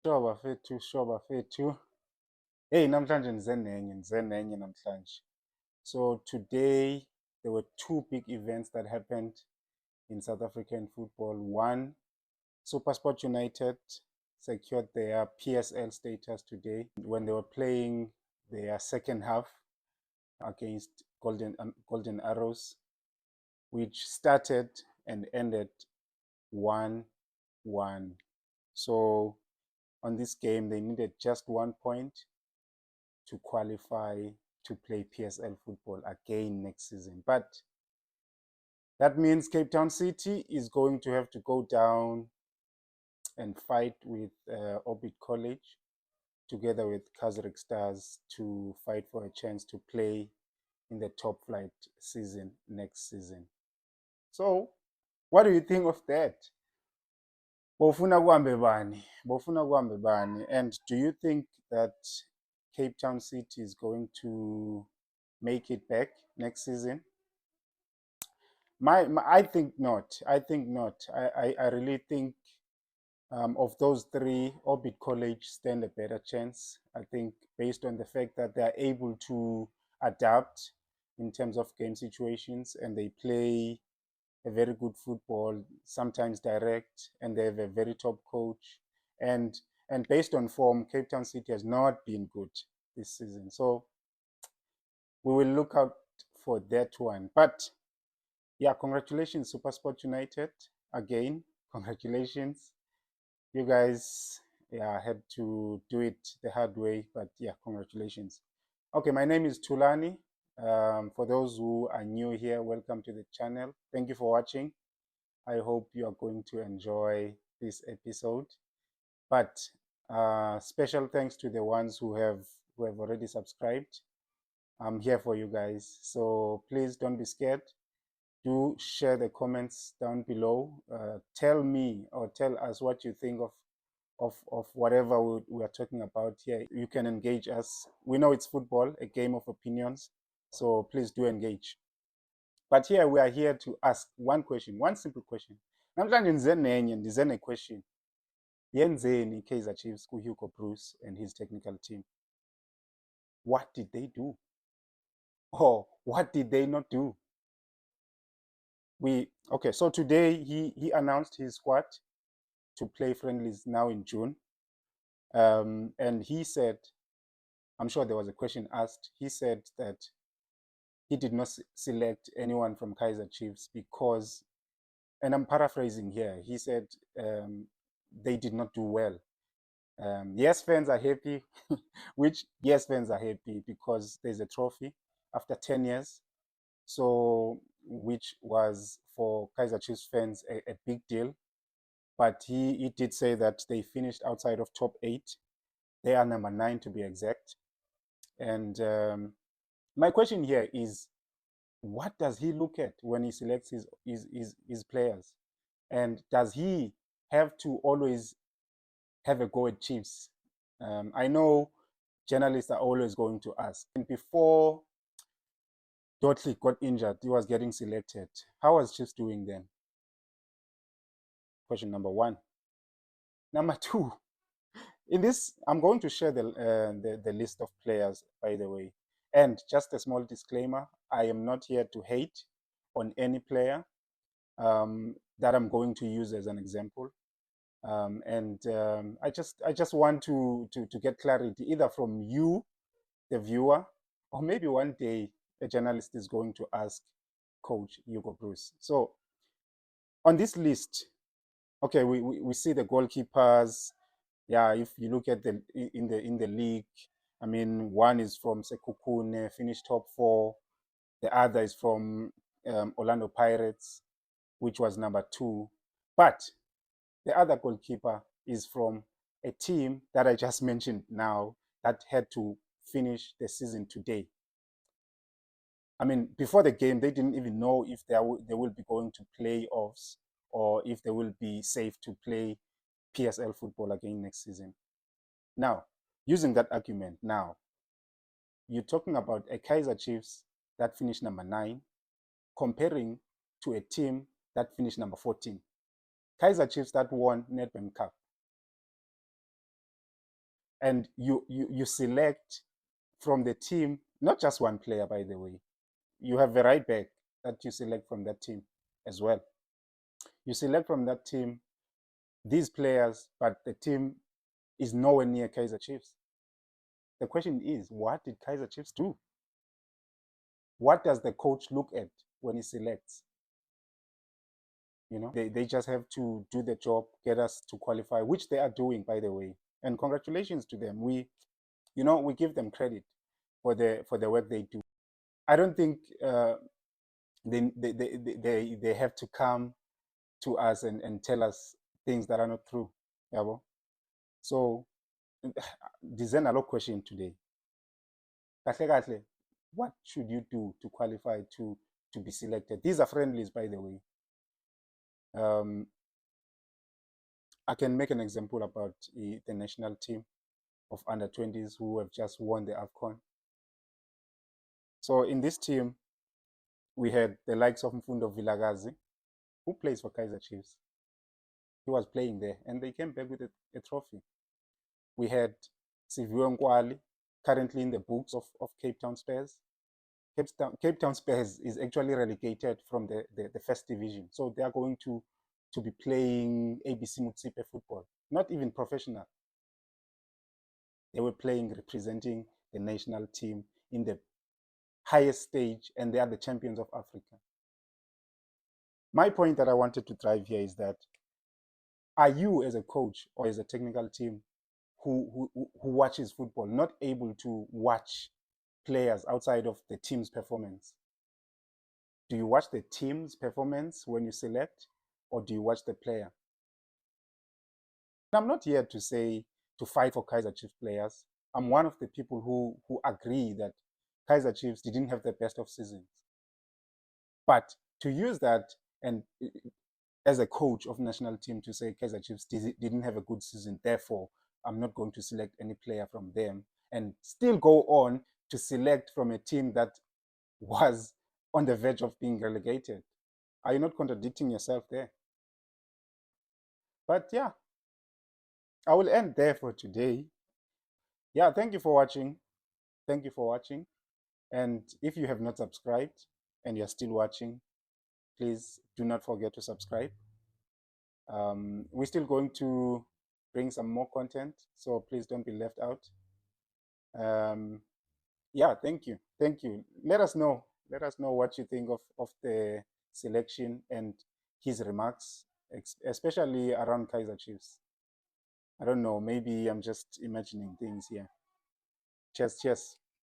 Shoba fethu. Hey, namhlanje ndize nenye namhlanje. So today there were two big events that happened in South African football. One, SuperSport United secured their PSL status today when they were playing their second half against Golden Arrows, which started and ended 1-1. So on this game, they needed just 1 point to qualify to play PSL football again next season. But that means Cape Town City is going to have to go down and fight with Orbit College together with Kazakh Stars to fight for a chance to play in the top flight season next season. So, what do you think of that? Bofuna kuhambe bani? And do you think that Cape Town City is going to make it back next season? I think not. I really think of those three, Orbit College stand a better chance. I think based on the fact that they are able to adapt in terms of game situations and they play a very good football, sometimes direct, and they have a very top coach. And based on form, Cape Town City has not been good this season. So we will look out for that one. But yeah, congratulations, SuperSport United. Again, congratulations. You guys, yeah, had to do it the hard way, but yeah, congratulations. Okay, my name is Tulani. For those who are new here, welcome to the channel. Thank you for watching. I hope you are going to enjoy this episode. But special thanks to the ones who have already subscribed. I'm here for you guys. So please don't be scared. Do share the comments down below. Tell me or tell us what you think of whatever we are talking about here. You can engage us. We know it's football, a game of opinions. So please do engage. But here we are here to ask one question, one simple question. Namhlanje ndize ne-question. Yenzeni Kaizer Chiefs ku-Hugo Bruce and his technical team? What did they do? Or what did they not do? Okay, so today he announced his squad to play friendlies now in June. And he said, I'm sure there was a question asked, he said that he did not select anyone from Kaizer Chiefs because, and I'm paraphrasing here, he said they did not do well. Yes, fans are happy, yes, fans are happy because there's a trophy after 10 years. So, which was for Kaizer Chiefs fans a big deal. But he did say that they finished outside of top 8. They are number 9 to be exact. And my question here is, what does he look at when he selects his players? And does he have to always have a go at Chiefs? I know journalists are always going to ask. And before Dudley got injured, he was getting selected. How was Chiefs doing then? Question number one. Number two, in this, I'm going to share the list of players, by the way. And just a small disclaimer, I am not here to hate on any player that I'm going to use as an example. I just want to get clarity either from you, the viewer, or maybe one day a journalist is going to ask Coach Hugo Bruce. So on this list, okay, we see the goalkeepers. Yeah, if you look at in the league, I mean, one is from Sekhukhune, finished top 4. The other is from Orlando Pirates, which was number 2. But the other goalkeeper is from a team that I just mentioned now that had to finish the season today. I mean, before the game, they didn't even know if they will be going to playoffs or if they will be safe to play PSL football again next season. Now, using that argument, now you're talking about a Kaizer Chiefs that finished number 9 comparing to a team that finished number 14. Kaizer Chiefs that won Nedbank Cup. and you select from the team, not just one player, by the way. You have a right back that you select from that team as well. You select from that team these players, but the team is nowhere near Kaizer Chiefs. The question is, what did Kaizer Chiefs do? What does the coach look at when he selects? They just have to do the job, get us to qualify, which they are doing, by the way. And congratulations to them. We give them credit for the work they do. I don't think they have to come to us and tell us things that are not true. Yabo. So, design a lot question today. What should you do to qualify to be selected? These are friendlies, by the way. I can make an example about the national team of under 20s who have just won the AFCON. So in this team, we had the likes of Mfundo Vilakazi, who plays for Kaizer Chiefs. He was playing there, and they came back with a trophy. We had Siviwe Nkwali, currently in the books of Cape Town Spurs. Cape Town Spurs is actually relegated from the first division. So they are going to be playing ABC Motsepe football, not even professional. They were playing, representing the national team in the highest stage, and they are the champions of Africa. My point that I wanted to drive here is that, are you as a coach or as a technical team who watches football not able to watch players outside of the team's performance? Do you watch the team's performance when you select, or do you watch the player? I'm not here to say to fight for Kaizer Chiefs players. I'm one of the people who agree that Kaizer Chiefs didn't have the best of seasons. But to use that and as a coach of national team to say Kaizer Chiefs didn't have a good season, therefore I'm not going to select any player from them, and still go on to select from a team that was on the verge of being relegated. Are you not contradicting yourself there? But yeah, I will end there for today. Yeah, thank you for watching. Thank you for watching. And if you have not subscribed and you're still watching, please do not forget to subscribe. We're still going to bring some more content, so please don't be left out. Yeah, thank you. Thank you. Let us know. Let us know what you think of the selection and his remarks, especially around Kaizer Chiefs. I don't know. Maybe I'm just imagining things here. Cheers, cheers.